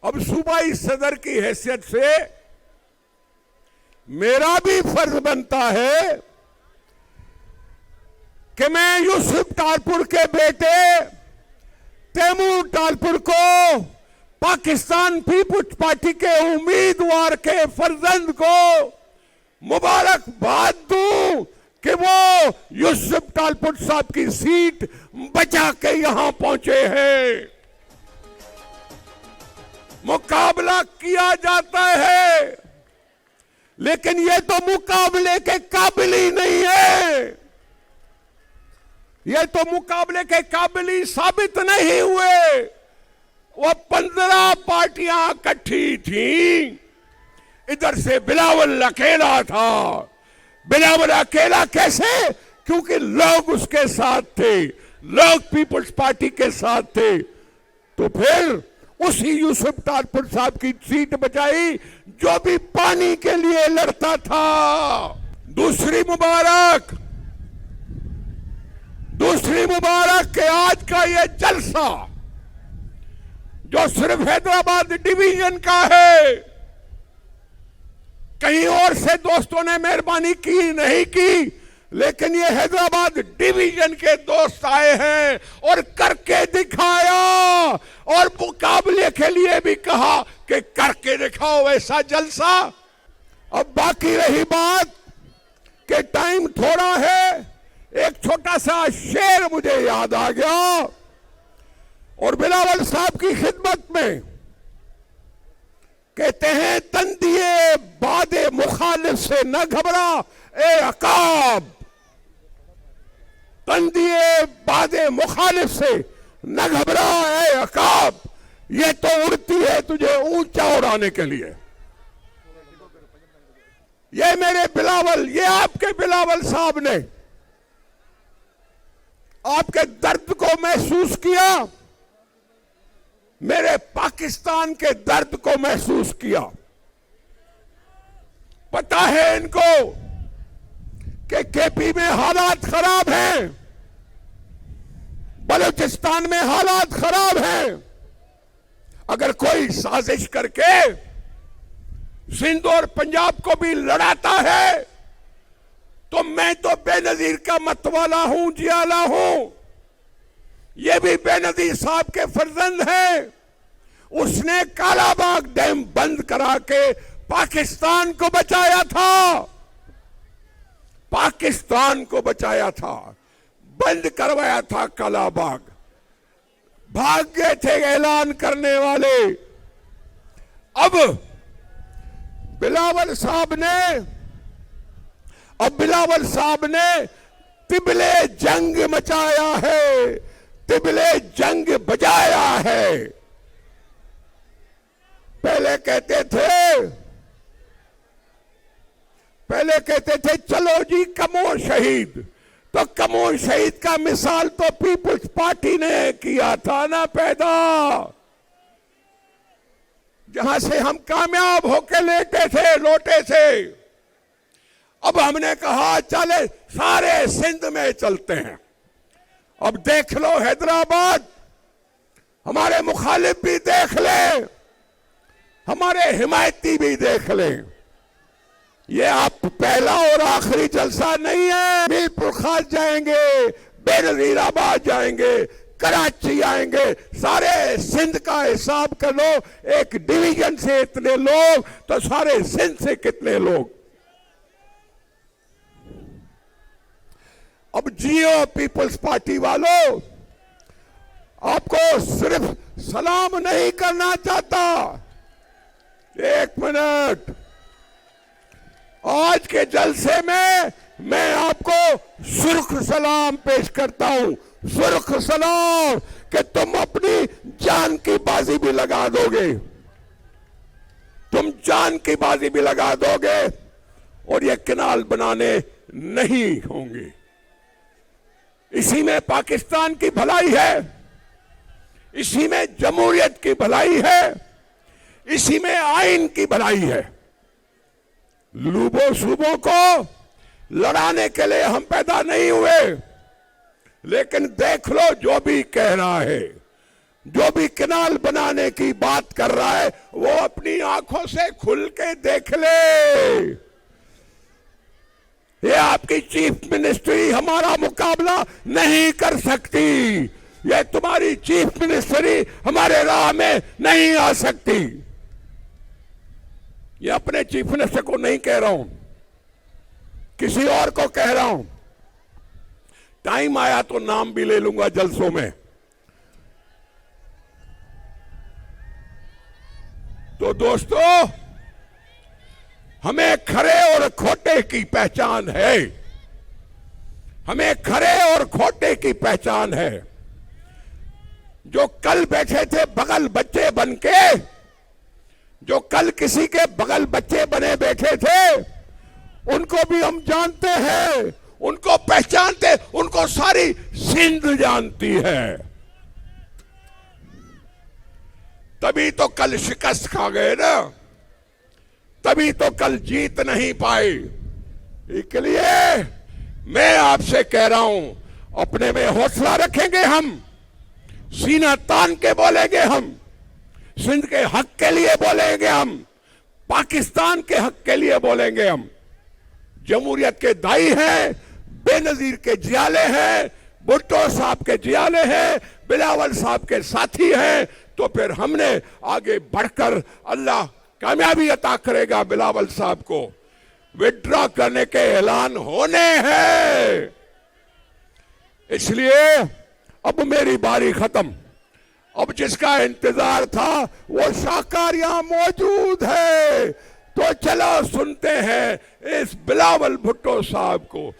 अब सूबाई सदर की हैसियत से मेरा भी फर्ज बनता है कि मैं यूसुफ टालपुर के बेटे तैमूर टालपुर को पाकिस्तान पीपुल्स पार्टी के उम्मीदवार के फर्जंद को मुबारकबाद दूं कि वो यूसुफ टालपुर साहब की सीट बचा के यहां पहुंचे हैं। मुकाबला किया जाता है, लेकिन ये तो मुकाबले के काबिल ही नहीं है। ये तो मुकाबले के काबिल ही साबित नहीं हुए। वो 15 पार्टियां इकट्ठी थी, इधर से बिलावल अकेला था। बिलावल अकेला कैसे? क्योंकि लोग उसके साथ थे, लोग पीपुल्स पार्टी के साथ थे। तो फिर उसी यूसुफ टालपुर साहब की सीट बचाई जो भी पानी के लिए लड़ता था। दूसरी मुबारक के आज का ये जलसा जो सिर्फ हैदराबाद डिवीजन का है, कहीं और से दोस्तों ने मेहरबानी की नहीं की, लेकिन ये हैदराबाद डिवीजन के दोस्त आए हैं और करके दिखाया, और मुकाबले के लिए भी कहा कि करके दिखाओ ऐसा जलसा। अब बाकी रही बात कि टाइम थोड़ा है, एक छोटा सा शेर मुझे याद आ गया और बिलावल साहब की खिदमत में कहते हैं, तन दिए बादे मुखालिफ से न घबरा ए अकाब। तन दिए बादे मुखालिफ से न घबरा ए अकाब। ये तो उड़ती है तुझे ऊंचा उड़ाने के लिए। ये मेरे बिलावल, ये आपके बिलावल साहब ने आपके दर्द को महसूस किया, मेरे पाकिस्तान के दर्द को महसूस किया। पता है इनको कि केपी में हालात खराब हैं, बलूचिस्तान में हालात खराब हैं। अगर कोई साजिश करके सिंध और पंजाब को भी लड़ाता है तो मैं तो बेनजीर का मतवाला हूं, जियाला हूं। ये भी बेनजीर साहब के फर्जंद हैं। उसने कालाबाग डैम बंद करा के पाकिस्तान को बचाया था, पाकिस्तान को बचाया था, बंद करवाया था कालाबाग। भाग गए थे ऐलान करने वाले। अब बिलावल साहब ने तिबले जंग मचाया है, तिबले जंग बजाया है। पहले कहते थे चलो जी कमो शहीद, तो कमो शहीद का मिसाल तो पीपुल्स पार्टी ने किया था ना पैदा, जहां से हम कामयाब होके लौटे थे। अब हमने कहा चले सारे सिंध में चलते हैं। अब देख लो हैदराबाद, हमारे मुखालिफ भी देख ले, हमारे हिमायती भी देख ले। ये आप पहला और आखिरी जलसा नहीं है। मीरपुर खास जाएंगे, बेनजीराबाद जाएंगे, कराची आएंगे, सारे सिंध का हिसाब कर लो। एक डिवीजन से इतने लोग तो सारे सिंध से कितने लोग। अब जियो पीपल्स पार्टी वालों, आपको सिर्फ सलाम नहीं करना चाहता। एक मिनट, आज के जलसे में मैं आपको सुर्ख सलाम पेश करता हूं, सुर्ख सलाम कि तुम अपनी जान की बाजी भी लगा दोगे, तुम जान की बाजी भी लगा दोगे और ये किनाल बनाने नहीं होंगे। इसी में पाकिस्तान की भलाई है, इसी में जमहूरियत की भलाई है, इसी में आइन की भलाई है। लूबो सूबों को लड़ाने के लिए हम पैदा नहीं हुए, लेकिन देख लो जो भी कह रहा है, जो भी कैनाल बनाने की बात कर रहा है वो अपनी आंखों से खुल के देख ले। ये आपकी चीफ मिनिस्ट्री हमारा मुकाबला नहीं कर सकती। ये तुम्हारी चीफ मिनिस्ट्री हमारे राह में नहीं आ सकती। ये अपने चीफ मिनिस्टर को नहीं कह रहा हूं, किसी और को कह रहा हूं। टाइम आया तो नाम भी ले लूंगा जलसों में। तो दोस्तों, हमें खरे और खोटे की पहचान है। हमें खरे और खोटे की पहचान है। जो कल बैठे थे बगल बच्चे बनके, जो कल किसी के बगल बच्चे बने बैठे थे, उनको भी हम जानते हैं, उनको पहचानते, उनको सारी सिंध जानती है। तभी तो कल शिकस्त खा गए ना, तभी तो कल जीत नहीं पाए। इसलिए मैं आपसे कह रहा हूं, अपने में हौसला रखेंगे, हम सीना तान के बोलेंगे, हम सिंध के हक के लिए बोलेंगे, हम पाकिस्तान के हक के लिए बोलेंगे। हम जमहूरियत के दाई हैं, बेनजीर के जियाले हैं, भुट्टो साहब के जियाले हैं, बिलावल साहब के साथी हैं। तो फिर हमने आगे बढ़कर, अल्लाह कामयाबी अता करेगा बिलावल साहब को। विड्रॉ करने के ऐलान होने हैं। इसलिए अब मेरी बारी खत्म। अब जिसका इंतजार था वो शाहकार यहां मौजूद है। तो चलो सुनते हैं इस बिलावल भुट्टो साहब को।